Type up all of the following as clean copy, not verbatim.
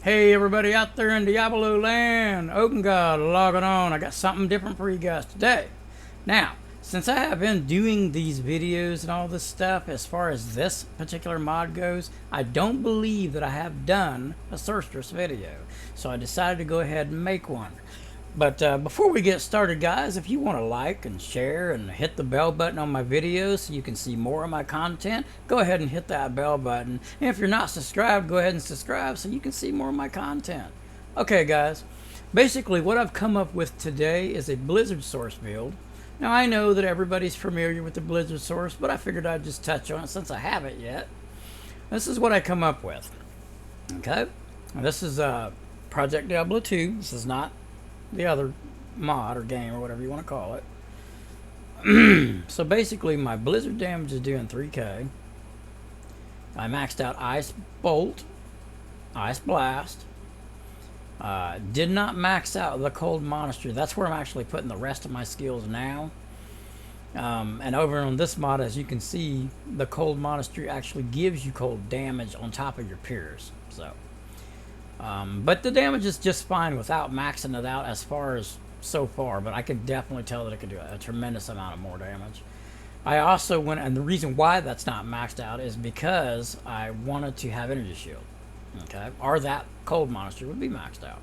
Hey everybody out there in Diablo land, Open God logging on. I got something different for you guys today. Now, since I have been doing these videos and all this stuff, as far as this particular mod goes, I don't believe that I have done a sorceress video. So I decided to go ahead and make one. But before we get started, guys, if you want to like and share and hit the bell button on my videos so you can see more of my content, go ahead and hit that bell button. And if you're not subscribed, go ahead and subscribe so you can see more of my content. Okay, guys, basically what I've come up with today is a Blizzard source build. Now, I know that everybody's familiar with the Blizzard source, but I figured I'd just touch on it since I haven't yet. This is what I come up with. Okay, now, this is Project Diablo 2. This is not the other mod or game or whatever you want to call it. So basically my blizzard damage is doing 3k. I maxed out Ice Bolt, Ice Blast. Did not max out the Cold Monastery. That's where I'm actually putting the rest of my skills now. And over on this mod, as you can see, the Cold Monastery actually gives you cold damage on top of your peers. So but the damage is just fine without maxing it out as far as so far, but I can definitely tell that it can do a tremendous amount of more damage. I also went, and the reason why that's not maxed out is because I wanted to have Energy Shield, okay, or that Cold Monster would be maxed out.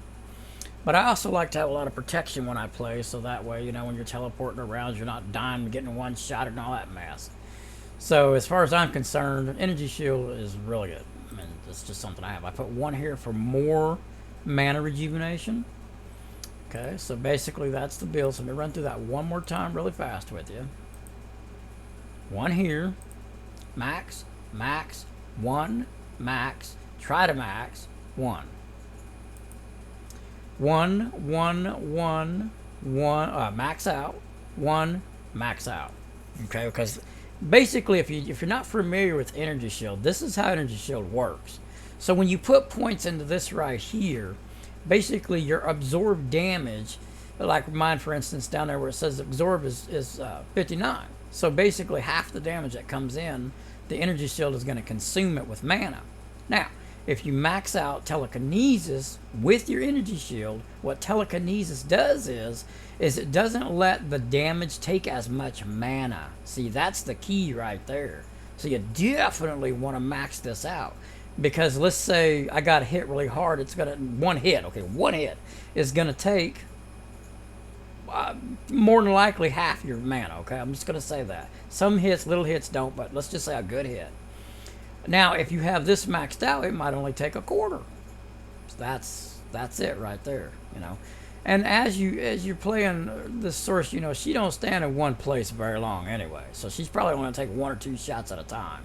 But I also like to have a lot of protection when I play, so that way, you know, when you're teleporting around, you're not dying and getting one shot and all that mess. So as far as I'm concerned, Energy Shield is really good. And it's just something I have. I put one here for more mana rejuvenation. Okay, so basically that's the build. So let me run through that one more time really fast with you. One here, max, max, one, max, try to max, one. One, max out, one, max out. Okay, because basically, if you're not familiar with Energy Shield, this is how Energy Shield works. So when you put points into this right here, basically your absorbed damage, like mine for instance down there where it says absorb is 59. So basically half the damage that comes in, the Energy Shield is going to consume it with mana. Now, if you max out Telekinesis with your Energy Shield, what Telekinesis does is it doesn't let the damage take as much mana. See, that's the key right there. So you definitely want to max this out. Because let's say I got hit really hard, it's gonna, one hit is gonna take more than likely half your mana, okay? I'm just gonna say that. Some hits, little hits don't, but let's just say a good hit. Now, if you have this maxed out, it might only take a quarter. So that's it right there, you know. And as you're playing this source, you know, she don't stand in one place very long anyway. So she's probably going to take one or two shots at a time.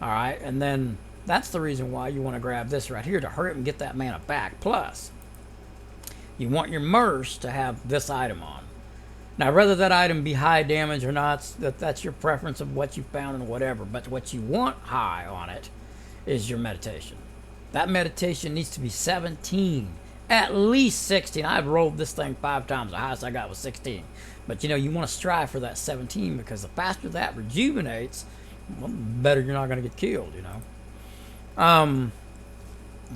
All right, and then that's the reason why you want to grab this right here to hurry up and get that mana back. Plus, you want your Merce to have this item on. Now, whether that item be high damage or not, that's your preference of what you found and whatever. But what you want high on it is your meditation. That meditation needs to be 17, at least 16. I've rolled this thing 5 times. The highest I got was 16. But, you know, you want to strive for that 17 because the faster that rejuvenates, well, the better you're not going to get killed, you know.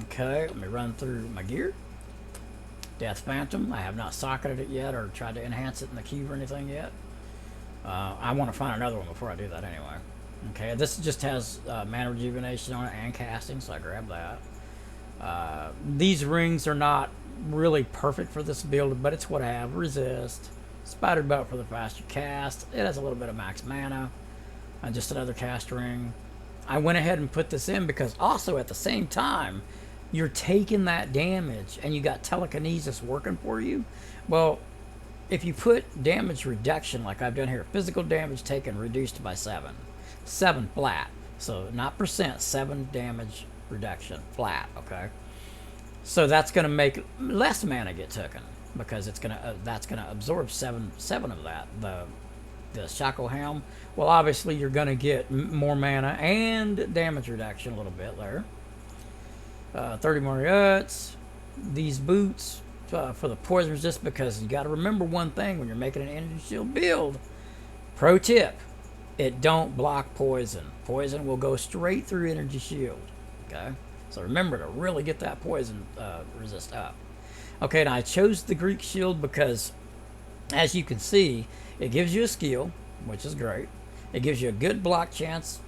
Okay, let me run through my gear. Death Phantom, I have not socketed it yet or tried to enhance it in the cube or anything yet. I want to find another one before I do that anyway. Okay, this just has mana rejuvenation on it and casting, so I grab that. These rings are not really perfect for this build, but it's what I have. Resist, Spider Belt for the faster cast. It has a little bit of max mana, and just another cast ring. I went ahead and put this in because also at the same time, you're taking that damage and you got Telekinesis working for you. Well, if you put damage reduction like I've done here, physical damage taken reduced by 7 flat, so not percent, 7 damage reduction flat, okay? So that's going to make less mana get taken because it's going to that's going to absorb 7 of that. The Shackle Helm, well, obviously you're going to get more mana and damage reduction a little bit there. 30 more guts. These boots for the poison resist, because you got to remember one thing when you're making an Energy Shield build. Pro tip, it don't block poison. Poison will go straight through Energy Shield. Okay, So remember to really get that poison resist up. Okay, now I chose the Greek shield because, as you can see, it gives you a skill, which is great. It gives you a good block chance,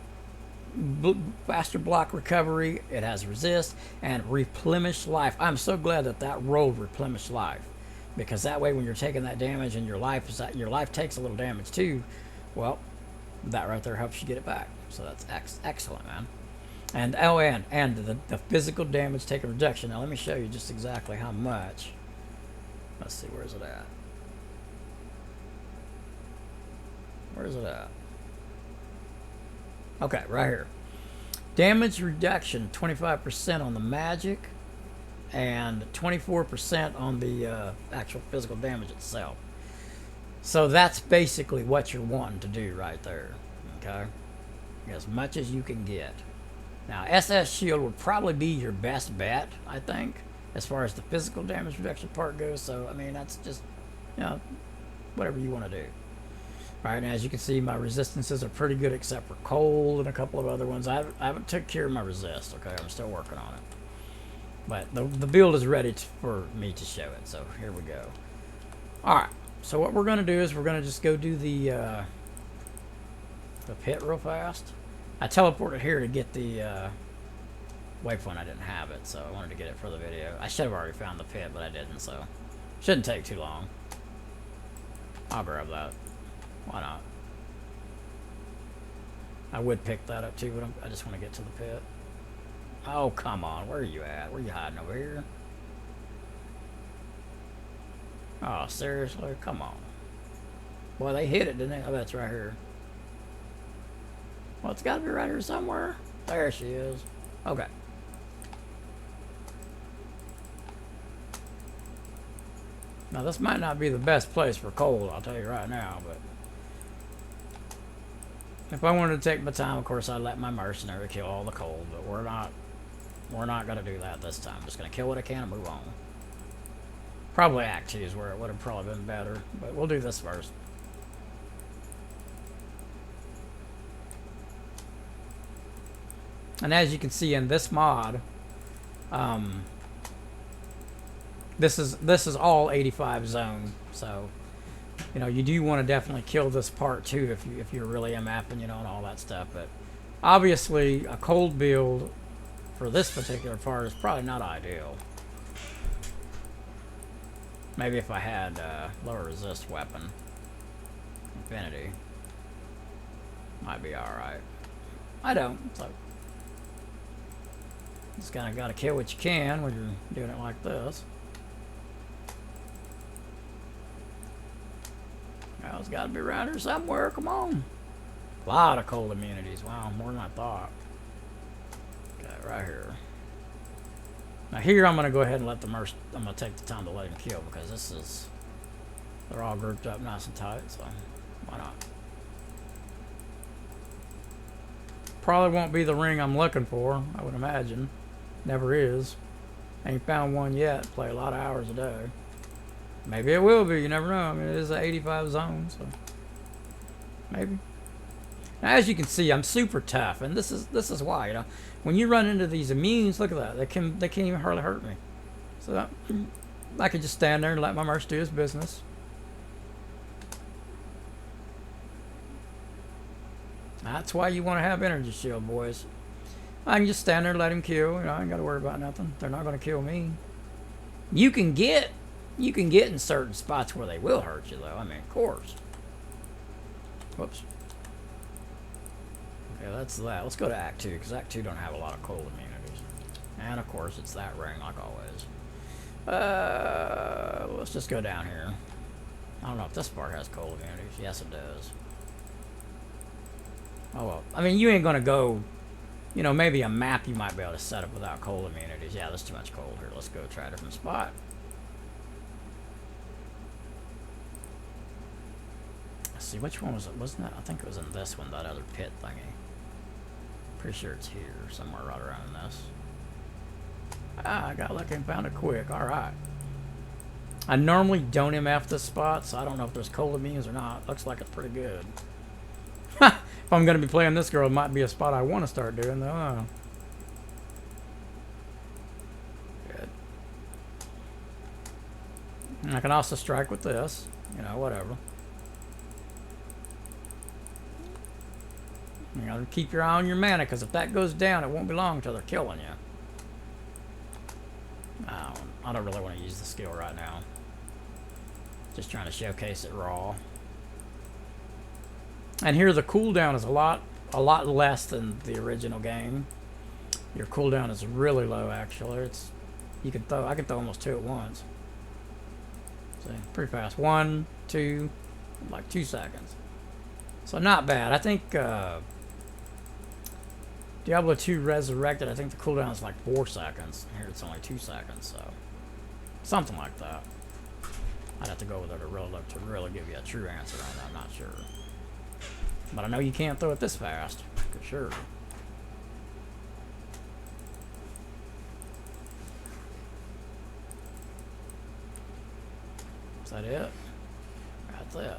faster block recovery. It has resist and replenish life. I'm so glad that that rolled replenish life, because that way when you're taking that damage and your life takes a little damage too, well, that right there helps you get it back. So that's excellent, man. And the physical damage taken reduction. Now let me show you just exactly how much. Let's see, where's it at? Where's it at? Okay, right here. Damage reduction 25% on the magic and 24% on the actual physical damage itself. So that's basically what you're wanting to do right there. Okay, as much as you can get. Now SS shield would probably be your best bet, I think, as far as the physical damage reduction part goes. So I mean, that's just, you know, whatever you want to do. All right, and as you can see, my resistances are pretty good except for cold and a couple of other ones. I haven't took care of my resist. Okay, I'm still working on it. But the build is ready for me to show it. So here we go. All right. So what we're going to do is we're going to just go do the pit real fast. I teleported here to get the waypoint. I didn't have it, so I wanted to get it for the video. I should have already found the pit, but I didn't, so shouldn't take too long. I'll grab that. Why not? I would pick that up too, but I just want to get to the pit. Oh, come on. Where are you at? Where are you hiding over here? Oh, seriously? Come on. Boy, they hit it, didn't they? Oh, that's right here. Well, it's got to be right here somewhere. There she is. Okay. Now, this might not be the best place for cold, I'll tell you right now, but if I wanted to take my time, of course, I'd let my mercenary kill all the cold, but we're not going to do that this time. I'm just going to kill what I can and move on. Probably Act 2 is where it would have probably been better, but we'll do this first. And as you can see in this mod, this is all 85 zone, so you know you do want to definitely kill this part too if you're really MFing, you know, and all that stuff. But obviously, a cold build for this particular part is probably not ideal. Maybe if I had lower resist weapon, Infinity, might be all right. I don't. So just kind of got to kill what you can when you're doing it like this. Well, it's got to be around here somewhere. Come on. A lot of cold immunities. Wow, more than I thought. Okay, right here. Now here I'm going to go ahead and let the merc. I'm going to take the time to let him kill because this is. They're all grouped up nice and tight, so why not? Probably won't be the ring I'm looking for, I would imagine. Never is. Ain't found one yet. Play a lot of hours a day. Maybe it will be. You never know. I mean, it is an 85 zone, so maybe. Now, as you can see, I'm super tough, and this is why. You know, when you run into these immunes, look at that. They can't even hardly hurt me. So I could just stand there and let my merc do his business. That's why you want to have energy shield, boys. I can just stand there and let him kill. You know, I ain't got to worry about nothing. They're not going to kill me. You can get in certain spots where they will hurt you, though. I mean, of course. Whoops. Okay, that's that. Let's go to Act 2, because Act 2 don't have a lot of cold immunities. And, of course, it's that ring, like always. Let's just go down here. I don't know if this part has cold immunities. Yes, it does. Oh, well. I mean, you ain't going to go... You know, maybe a map you might be able to set up without cold immunities. Yeah, there's too much cold here. Let's go try a different spot. Let's see, which one was it? Wasn't that? I think it was in this one, that other pit thingy. Pretty sure it's here, somewhere right around this. Ah, I got lucky and found it quick. Alright. I normally don't MF this spot, so I don't know if there's cold immunities or not. Looks like it's pretty good. If I'm going to be playing this girl, it might be a spot I want to start doing, though. I can also strike with this, you know, whatever. You gotta keep your eye on your mana, because if that goes down, it won't be long until they're killing you. I don't really want to use the skill right now. Just trying to showcase it raw. And here the cooldown is a lot less than the original game. Your cooldown is really low, actually. I can throw almost 2 at once. See, pretty fast. 1, 2, like 2 seconds. So not bad. I think Diablo 2 Resurrected, I think the cooldown is like 4 seconds. Here it's only 2 seconds, so something like that. I'd have to go with it to really give you a true answer on that. I'm not sure. But I know you can't throw it this fast, for sure. Is that it? That's it.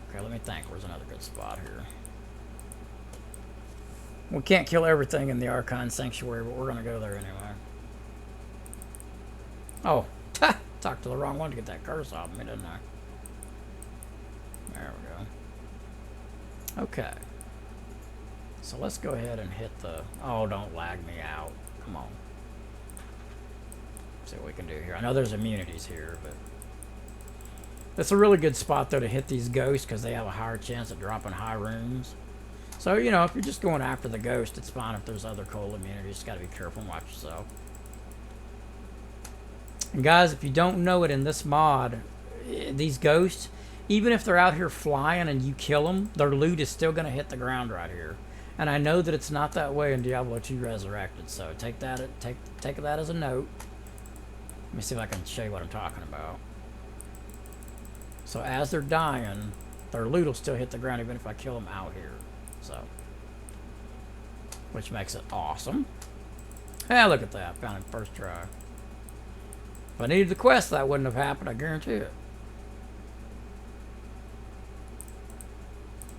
Okay, let me think. Where's another good spot here? We can't kill everything in the Archon Sanctuary, but we're going to go there anyway. Oh, talked to the wrong one to get that curse off me, didn't I? There we go. Okay. So let's go ahead and hit the... Oh, don't lag me out. Come on. See what we can do here. I know there's immunities here, but... It's a really good spot, though, to hit these ghosts, because they have a higher chance of dropping high runes. So, you know, if you're just going after the ghost, it's fine if there's other cold immunities. Just got to be careful and watch yourself. And guys, if you don't know it, in this mod, these ghosts, even if they're out here flying and you kill them, their loot is still going to hit the ground right here. And I know that it's not that way in Diablo 2 Resurrected, so take that as a note. Let me see if I can show you what I'm talking about. So as they're dying, their loot will still hit the ground even if I kill them out here. So, which makes it awesome. Hey, look at that. Found it first try. If I needed the quest, that wouldn't have happened, I guarantee it.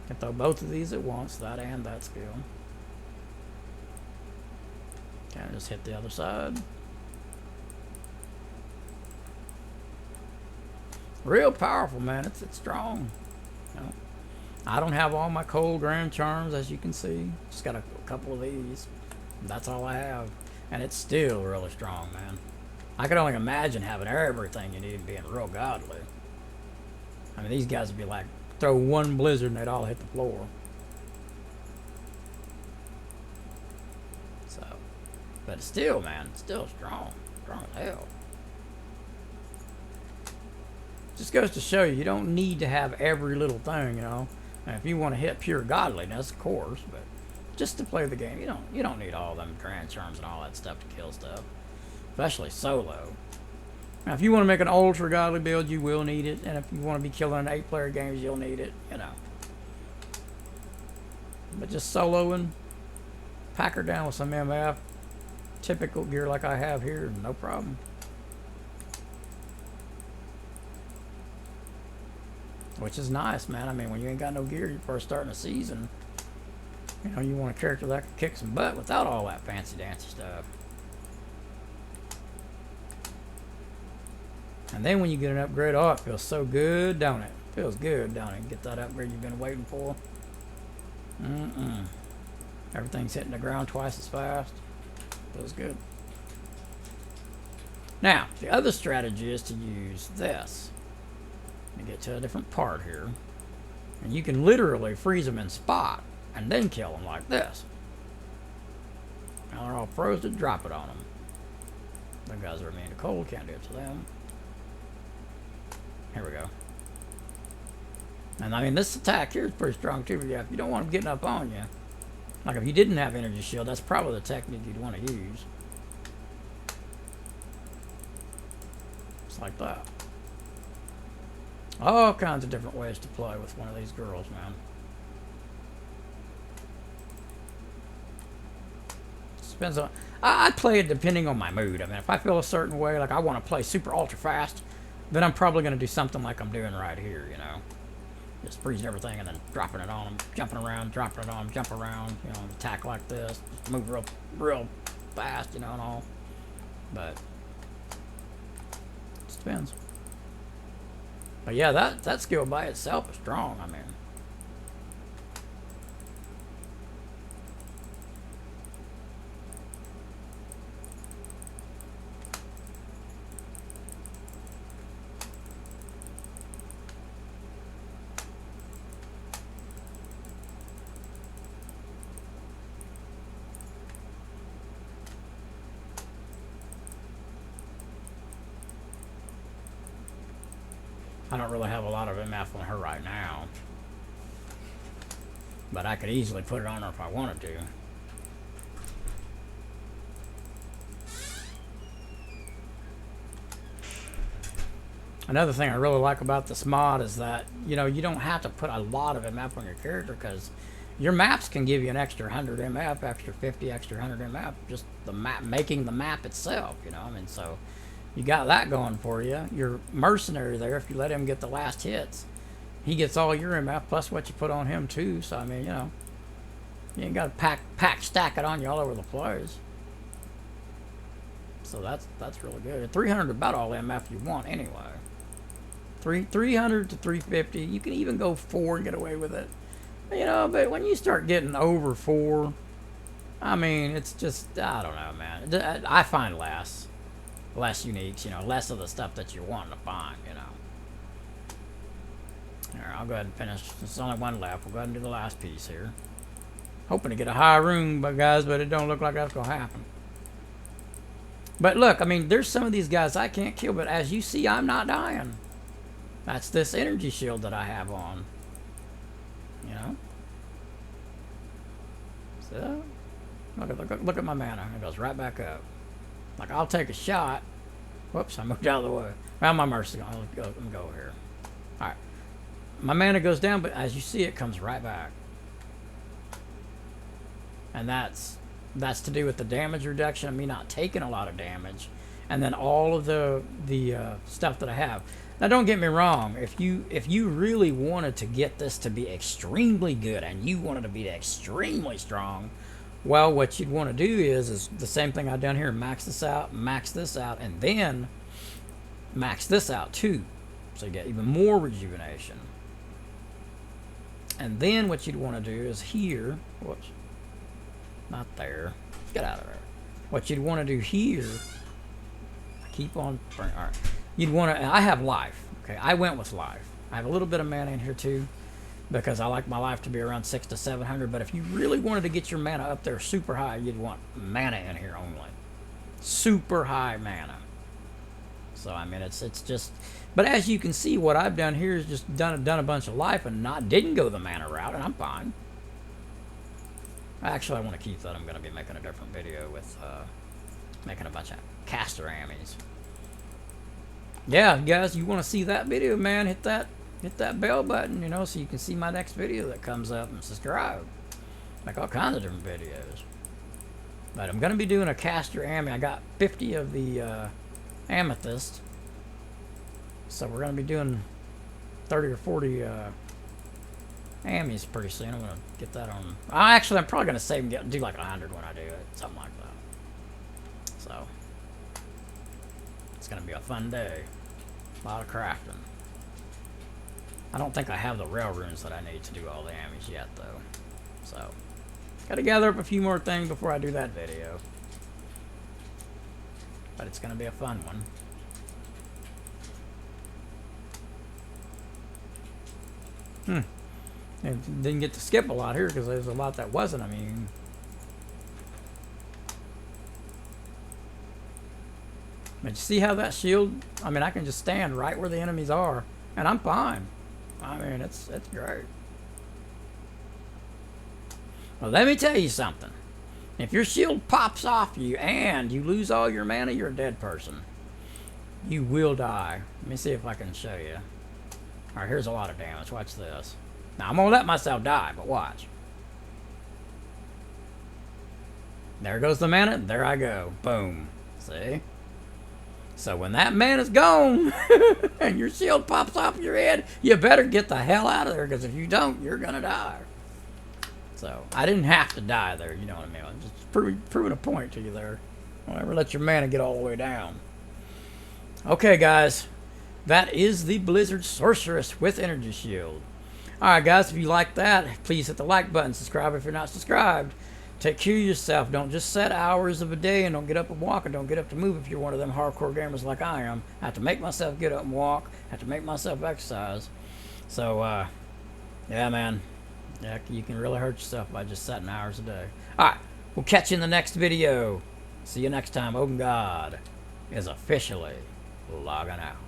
Can throw both of these at once, that and that skill. Can I just hit the other side? Real powerful, man. It's strong. You know? I don't have all my cold grand charms, as you can see. Just got a couple of these. That's all I have. And it's still really strong, man. I could only imagine having everything you need and being real godly. I mean, these guys would be like, throw one blizzard and they'd all hit the floor. So, but still, man, it's still strong. Strong as hell. Just goes to show you don't need to have every little thing, you know. And if you want to hit pure godliness, of course, but just to play the game, you don't need all them grand charms and all that stuff to kill stuff, especially solo. Now, if you want to make an ultra godly build, you will need it, and if you want to be killing 8-player games, you'll need it, you know. But just soloing, pack her down with some MF, typical gear like I have here, no problem. Which is nice, man. I mean, when you ain't got no gear, you're first starting a season. You know, you want a character that can kick some butt without all that fancy dancy stuff. And then when you get an upgrade, oh, it feels so good, don't it? Feels good, don't it? Get that upgrade you've been waiting for. Everything's hitting the ground twice as fast. Feels good. Now, the other strategy is to use this. Let me get to a different part here. And you can literally freeze them in spot and then kill them like this. Now they're all frozen, drop it on them. Them guys are immune to cold, can't do it to them. Here we go. And I mean, this attack here is pretty strong too. But yeah, if you don't want them getting up on you, like if you didn't have energy shield, that's probably the technique you'd want to use. Just like that. All kinds of different ways to play with one of these girls, man. Depends on... I play it depending on my mood. I mean, if I feel a certain way, like I want to play super ultra fast, then I'm probably going to do something like I'm doing right here, you know. Just freezing everything and then dropping it on them, jumping around, dropping it on them, jump around, you know, attack like this, just move real fast, you know, and all. But... it just depends. But yeah, that skill by itself is strong. I mean, I don't really have a lot of MF on her right now, but I could easily put it on her if I wanted to. Another thing I really like about this mod is that, you know, you don't have to put a lot of MF on your character, because your maps can give you an extra 100 MF, extra 50, extra 100 MF, just the map, making the map itself, you know. I mean, so you got that going for you. Your mercenary there, if you let him get the last hits, he gets all your MF plus what you put on him too. So I mean, you know, you ain't got to stack it on you all over the place. So that's really good. 300 about all MF you want anyway. 300 to 350. You can even go 4 and get away with it. You know, but when you start getting over 4, I mean, it's just, I don't know, man. I find less uniques, you know, less of the stuff that you're wanting to find, you know. Here, I'll go ahead and finish. There's only one left. We'll go ahead and do the last piece here. Hoping to get a high room, guys, but it don't look like that's going to happen. But look, I mean, there's some of these guys I can't kill, but as you see, I'm not dying. That's this energy shield that I have on. You know? So, look at my mana. It goes right back up. Like, I'll take a shot. Whoops, I moved out of the way. Well, my mercy. Let me go over here. Alright. My mana goes down, but as you see, it comes right back. And that's to do with the damage reduction of me not taking a lot of damage. And then all of the stuff that I have. Now, don't get me wrong. If you really wanted to get this to be extremely good and you wanted to be extremely strong, well, what you'd want to do is the same thing I've done here. Max this out, and then max this out too. So you get even more rejuvenation. And then what you'd want to do is here. Whoops. Not there. Get out of there. What you'd want to do here. I keep on. All right. You'd want to. I have life. Okay. I went with life. I have a little bit of mana in here too, because I like my life to be around 600 to 700. But if you really wanted to get your mana up there super high, you'd want mana in here only. Super high mana. So I mean, it's just. But as you can see, what I've done here is just done a bunch of life and didn't go the mana route, and I'm fine. Actually, I want to keep that. I'm going to be making a different video with making a bunch of caster ammies. Yeah, guys, you want to see that video, man? Hit that bell button, you know, so you can see my next video that comes up, and subscribe. Make all kinds of different videos. But I'm going to be doing a caster ammy. I got 50 of the amethyst. So we're going to be doing 30 or 40 ammies pretty soon. I'm going to get that on. Actually, I'm probably going to save and do like 100 when I do it. Something like that. So it's going to be a fun day. A lot of crafting. I don't think I have the rail runes that I need to do all the ammies yet, though. So got to gather up a few more things before I do that video. But it's going to be a fun one. And didn't get to skip a lot here because there's a lot that wasn't. I mean, but you see how that shield? I mean, I can just stand right where the enemies are, and I'm fine. I mean, it's great. Well, let me tell you something. If your shield pops off you and you lose all your mana, you're a dead person. You will die. Let me see if I can show you. All right, here's a lot of damage. Watch this. Now, I'm going to let myself die, but watch. There goes the mana. There I go. Boom. See? So when that mana's gone and your shield pops off your head, you better get the hell out of there, because if you don't, you're going to die. So I didn't have to die there, you know what I mean? I'm just proving a point to you there. Don't ever let your mana get all the way down. Okay, guys. That is the Blizzard Sorceress with Energy Shield. Alright guys, if you like that, please hit the like button. Subscribe if you're not subscribed. Take care of yourself. Don't just set hours of a day and don't get up and walk and don't get up to move if you're one of them hardcore gamers like I am. I have to make myself get up and walk. I have to make myself exercise. So, yeah, man. Yeah, you can really hurt yourself by just setting hours a day. Alright, we'll catch you in the next video. See you next time. Open God is officially logging out.